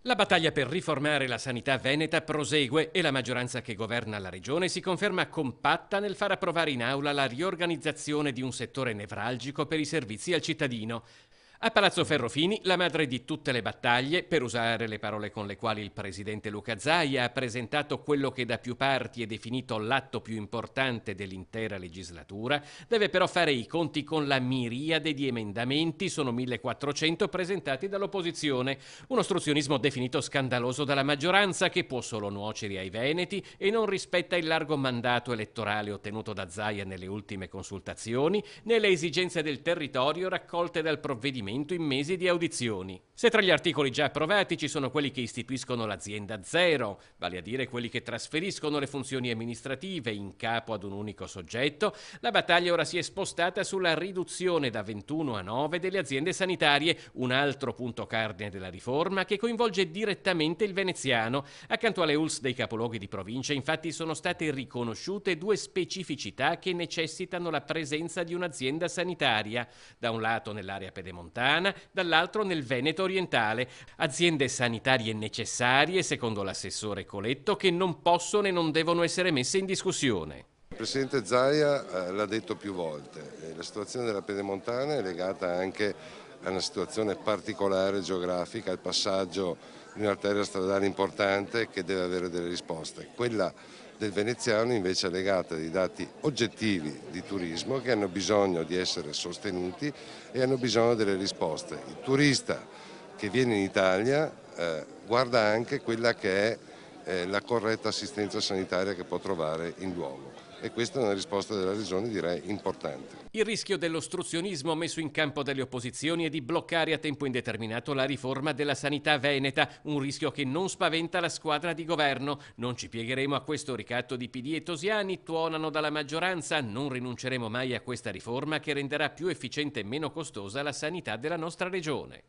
La battaglia per riformare la sanità veneta prosegue e la maggioranza che governa la regione si conferma compatta nel far approvare in aula la riorganizzazione di un settore nevralgico per i servizi al cittadino. A Palazzo Ferrofini, la madre di tutte le battaglie, per usare le parole con le quali il presidente Luca Zaia ha presentato quello che da più parti è definito l'atto più importante dell'intera legislatura, deve però fare i conti con la miriade di emendamenti, sono 1400 presentati dall'opposizione, un ostruzionismo definito scandaloso dalla maggioranza che può solo nuocere ai veneti e non rispetta il largo mandato elettorale ottenuto da Zaia nelle ultime consultazioni, né le esigenze del territorio raccolte dal provvedimento in mesi di audizioni. Se tra gli articoli già approvati ci sono quelli che istituiscono l'azienda zero, vale a dire quelli che trasferiscono le funzioni amministrative in capo ad un unico soggetto, la battaglia ora si è spostata sulla riduzione da 21 a 9 delle aziende sanitarie, un altro punto cardine della riforma che coinvolge direttamente il veneziano. Accanto alle ULSS dei capoluoghi di provincia, infatti, sono state riconosciute due specificità che necessitano la presenza di un'azienda sanitaria, da un lato nell'area pedemontana, dall'altro nel Veneto orientale, aziende sanitarie necessarie, secondo l'assessore Coletto, che non possono e non devono essere messe in discussione. Il Presidente Zaia l'ha detto più volte, la situazione della pedemontana è legata anche a una situazione particolare geografica, al passaggio di un'arteria stradale importante che deve avere delle risposte. Quella del veneziano invece è legata a dei dati oggettivi di turismo che hanno bisogno di essere sostenuti e hanno bisogno delle risposte. Il turista che viene in Italia guarda anche quella che è la corretta assistenza sanitaria che può trovare in luogo. E questa è una risposta della Regione, direi, importante. Il rischio dell'ostruzionismo messo in campo dalle opposizioni è di bloccare a tempo indeterminato la riforma della sanità veneta, un rischio che non spaventa la squadra di governo. Non ci piegheremo a questo ricatto di PD e Tosiani, tuonano dalla maggioranza, non rinunceremo mai a questa riforma che renderà più efficiente e meno costosa la sanità della nostra regione.